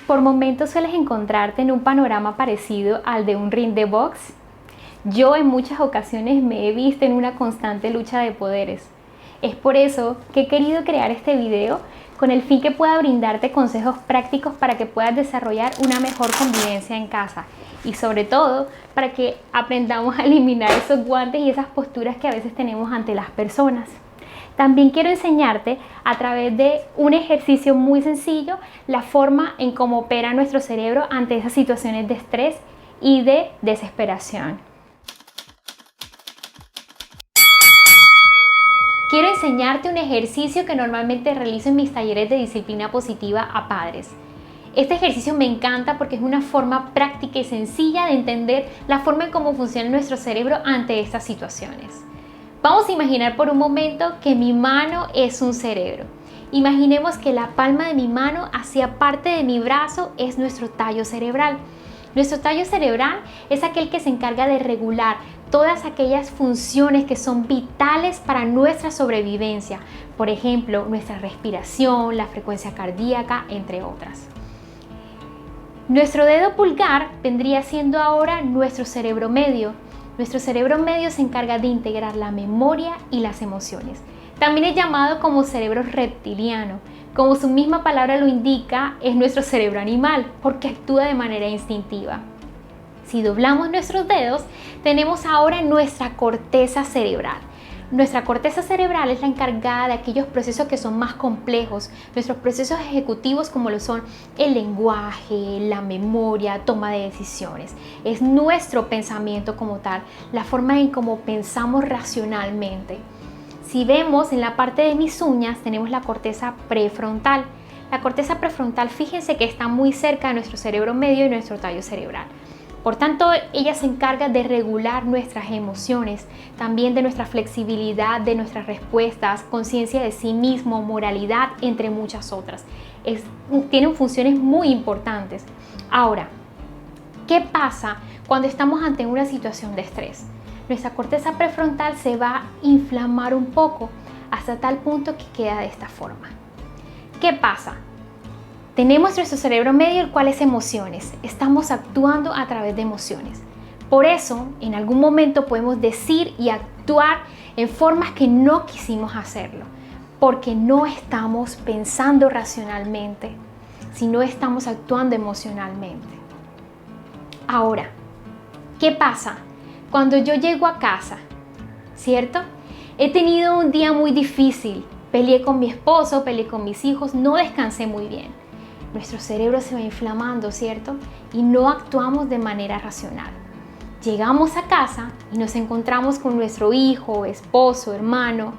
Por momentos sueles encontrarte en un panorama parecido al de un ring de box. Yo en muchas ocasiones me he visto en una constante lucha de poderes. Es por eso que he querido crear este video con el fin que pueda brindarte consejos prácticos para que puedas desarrollar una mejor convivencia en casa y sobre todo para que aprendamos a eliminar esos guantes y esas posturas que a veces tenemos ante las personas. También quiero enseñarte a través de un ejercicio muy sencillo la forma en cómo opera nuestro cerebro ante esas situaciones de estrés y de desesperación. Quiero enseñarte un ejercicio que normalmente realizo en mis talleres de disciplina positiva a padres. Este ejercicio me encanta porque es una forma práctica y sencilla de entender la forma en cómo funciona nuestro cerebro ante estas situaciones. Vamos a imaginar por un momento que mi mano es un cerebro. Imaginemos que la palma de mi mano hacia parte de mi brazo es nuestro tallo cerebral. Nuestro tallo cerebral es aquel que se encarga de regular todas aquellas funciones que son vitales para nuestra sobrevivencia. Por ejemplo, nuestra respiración, la frecuencia cardíaca, entre otras. Nuestro dedo pulgar vendría siendo ahora nuestro cerebro medio. Nuestro cerebro medio se encarga de integrar la memoria y las emociones. También es llamado como cerebro reptiliano. Como su misma palabra lo indica, es nuestro cerebro animal porque actúa de manera instintiva. Si doblamos nuestros dedos, tenemos ahora nuestra corteza cerebral. Nuestra corteza cerebral es la encargada de aquellos procesos que son más complejos, nuestros procesos ejecutivos como lo son el lenguaje, la memoria, toma de decisiones. Es nuestro pensamiento como tal, la forma en cómo pensamos racionalmente. Si vemos en la parte de mis uñas tenemos la corteza prefrontal. La corteza prefrontal, fíjense que está muy cerca de nuestro cerebro medio y nuestro tallo cerebral. Por tanto, ella se encarga de regular nuestras emociones, también de nuestra flexibilidad, de nuestras respuestas, conciencia de sí mismo, moralidad, entre muchas otras. Tienen funciones muy importantes. Ahora, ¿qué pasa cuando estamos ante una situación de estrés? Nuestra corteza prefrontal se va a inflamar un poco hasta tal punto que queda de esta forma. ¿Qué pasa? Tenemos nuestro cerebro medio, el cual es emociones. Estamos actuando a través de emociones. Por eso, en algún momento podemos decir y actuar en formas que no quisimos hacerlo, porque no estamos pensando racionalmente, sino estamos actuando emocionalmente. Ahora, ¿qué pasa cuando yo llego a casa? ¿Cierto? He tenido un día muy difícil. Peleé con mi esposo, peleé con mis hijos, no descansé muy bien. Nuestro cerebro se va inflamando, ¿cierto? Y no actuamos de manera racional. Llegamos a casa y nos encontramos con nuestro hijo, esposo, hermano,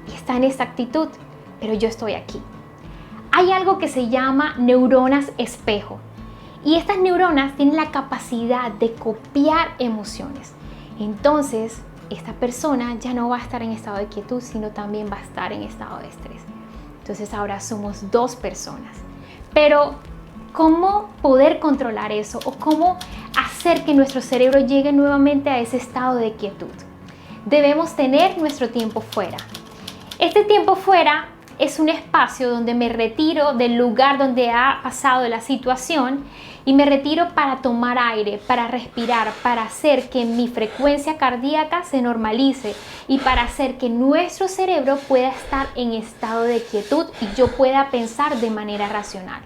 y está en esta actitud, pero yo estoy aquí. Hay algo que se llama neuronas espejo, y estas neuronas tienen la capacidad de copiar emociones. Entonces, esta persona ya no va a estar en estado de quietud, sino también va a estar en estado de estrés. Entonces, ahora somos dos personas. Pero, ¿cómo poder controlar eso? ¿O cómo hacer que nuestro cerebro llegue nuevamente a ese estado de quietud? Debemos tener nuestro tiempo fuera. Este tiempo fuera es un espacio donde me retiro del lugar donde ha pasado la situación y me retiro para tomar aire, para respirar, para hacer que mi frecuencia cardíaca se normalice y para hacer que nuestro cerebro pueda estar en estado de quietud y yo pueda pensar de manera racional.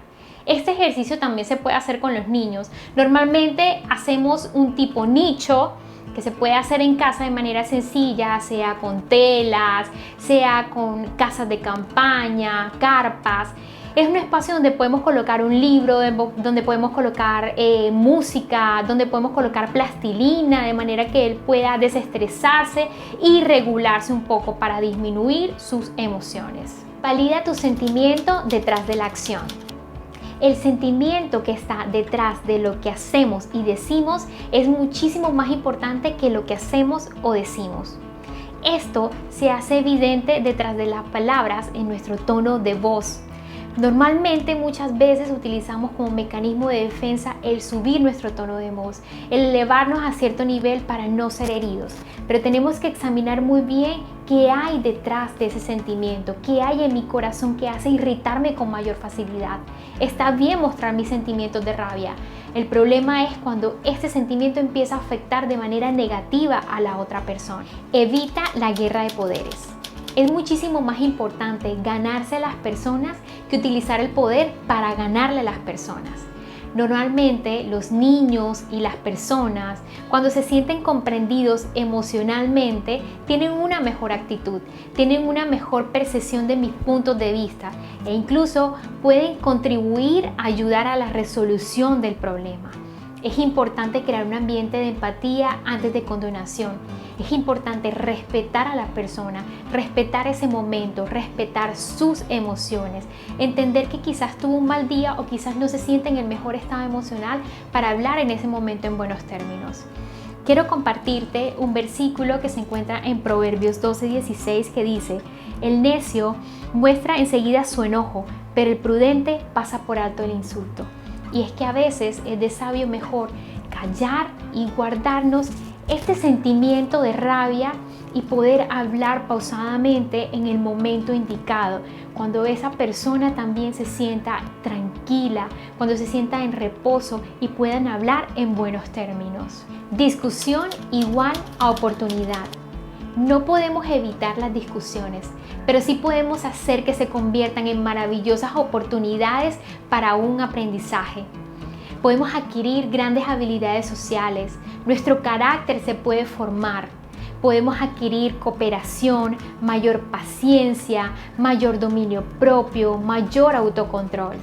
Este ejercicio también se puede hacer con los niños. Normalmente hacemos un tipo nicho que se puede hacer en casa de manera sencilla, sea con telas, sea con casas de campaña, carpas. Es un espacio donde podemos colocar un libro, donde podemos colocar música, donde podemos colocar plastilina, de manera que él pueda desestresarse y regularse un poco para disminuir sus emociones. Valida tu sentimiento detrás de la acción. El sentimiento que está detrás de lo que hacemos y decimos es muchísimo más importante que lo que hacemos o decimos. Esto se hace evidente detrás de las palabras en nuestro tono de voz. Normalmente muchas veces utilizamos como mecanismo de defensa el subir nuestro tono de voz, el elevarnos a cierto nivel para no ser heridos, pero tenemos que examinar muy bien qué hay detrás de ese sentimiento, qué hay en mi corazón que hace irritarme con mayor facilidad. Está bien mostrar mis sentimientos de rabia. El problema es cuando este sentimiento empieza a afectar de manera negativa a la otra persona. Evita la guerra de poderes. Es muchísimo más importante ganarse a las personas que utilizar el poder para ganarle a las personas. Normalmente los niños y las personas, cuando se sienten comprendidos emocionalmente, tienen una mejor actitud, tienen una mejor percepción de mis puntos de vista e incluso pueden contribuir a ayudar a la resolución del problema. Es importante crear un ambiente de empatía antes de condenación. Es importante respetar a la persona, respetar ese momento, respetar sus emociones, entender que quizás tuvo un mal día o quizás no se siente en el mejor estado emocional para hablar en ese momento en buenos términos. Quiero compartirte un versículo que se encuentra en Proverbios 12:16 que dice: el necio muestra enseguida su enojo, pero el prudente pasa por alto el insulto. Y es que a veces es de sabio mejor callar y guardarnos este sentimiento de rabia y poder hablar pausadamente en el momento indicado, cuando esa persona también se sienta tranquila, cuando se sienta en reposo y puedan hablar en buenos términos. Discusión igual a oportunidad. No podemos evitar las discusiones, pero sí podemos hacer que se conviertan en maravillosas oportunidades para un aprendizaje. Podemos adquirir grandes habilidades sociales, nuestro carácter se puede formar, podemos adquirir cooperación, mayor paciencia, mayor dominio propio, mayor autocontrol.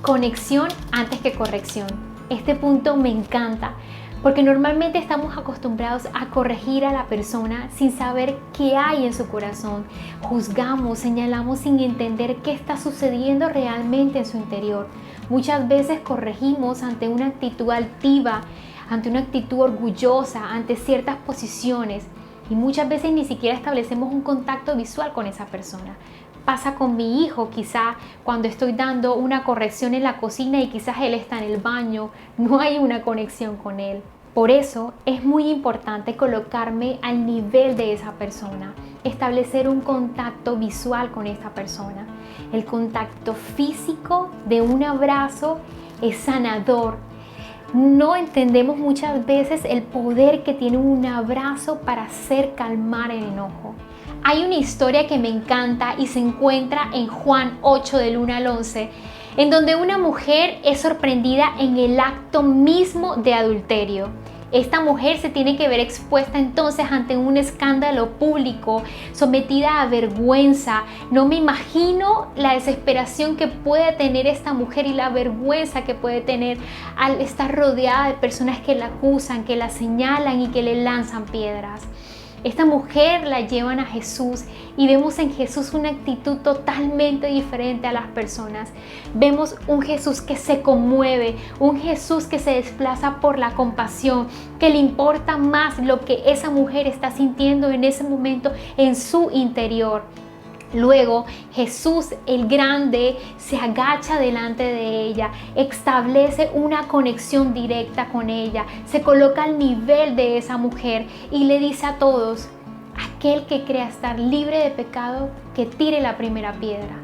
Conexión antes que corrección. Este punto me encanta porque normalmente estamos acostumbrados a corregir a la persona sin saber qué hay en su corazón. Juzgamos, señalamos sin entender qué está sucediendo realmente en su interior. Muchas veces corregimos ante una actitud altiva, ante una actitud orgullosa, ante ciertas posiciones y muchas veces ni siquiera establecemos un contacto visual con esa persona. Pasa con mi hijo, quizá cuando estoy dando una corrección en la cocina y quizás él está en el baño, no hay una conexión con él. Por eso es muy importante colocarme al nivel de esa persona, establecer un contacto visual con esta persona. El contacto físico de un abrazo es sanador. No entendemos muchas veces el poder que tiene un abrazo para hacer calmar el enojo. Hay una historia que me encanta y se encuentra en Juan 8 del 1 al 11, en donde una mujer es sorprendida en el acto mismo de adulterio. Esta mujer se tiene que ver expuesta entonces ante un escándalo público, sometida a vergüenza. No me imagino la desesperación que puede tener esta mujer y la vergüenza que puede tener al estar rodeada de personas que la acusan, que la señalan y que le lanzan piedras. Esta mujer la llevan a Jesús y vemos en Jesús una actitud totalmente diferente a las personas. Vemos un Jesús que se conmueve, un Jesús que se desplaza por la compasión, que le importa más lo que esa mujer está sintiendo en ese momento en su interior. Luego Jesús el grande se agacha delante de ella, establece una conexión directa con ella, se coloca al nivel de esa mujer y le dice a todos: aquel que crea estar libre de pecado, que tire la primera piedra.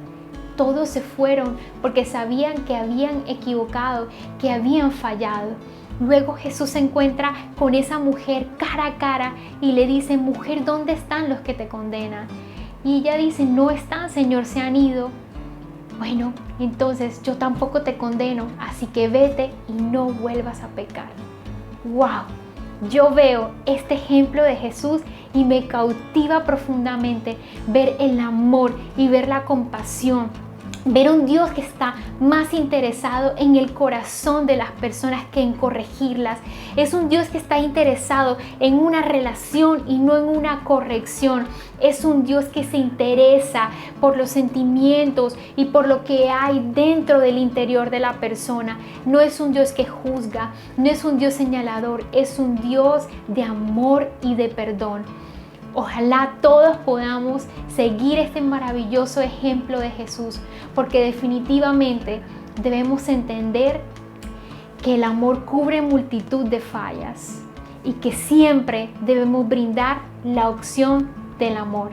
Todos se fueron porque sabían que habían equivocado, que habían fallado. Luego Jesús se encuentra con esa mujer cara a cara y le dice: mujer, ¿dónde están los que te condenan? Y ella dice: no están, Señor, se han ido. Bueno, entonces yo tampoco te condeno, así que vete y no vuelvas a pecar. ¡Wow! Yo veo este ejemplo de Jesús y me cautiva profundamente ver el amor y ver la compasión. Ver un Dios que está más interesado en el corazón de las personas que en corregirlas. Es un Dios que está interesado en una relación y no en una corrección. Es un Dios que se interesa por los sentimientos y por lo que hay dentro del interior de la persona. No es un Dios que juzga, no es un Dios señalador, es un Dios de amor y de perdón. Ojalá todos podamos seguir este maravilloso ejemplo de Jesús, porque definitivamente debemos entender que el amor cubre multitud de fallas y que siempre debemos brindar la opción del amor.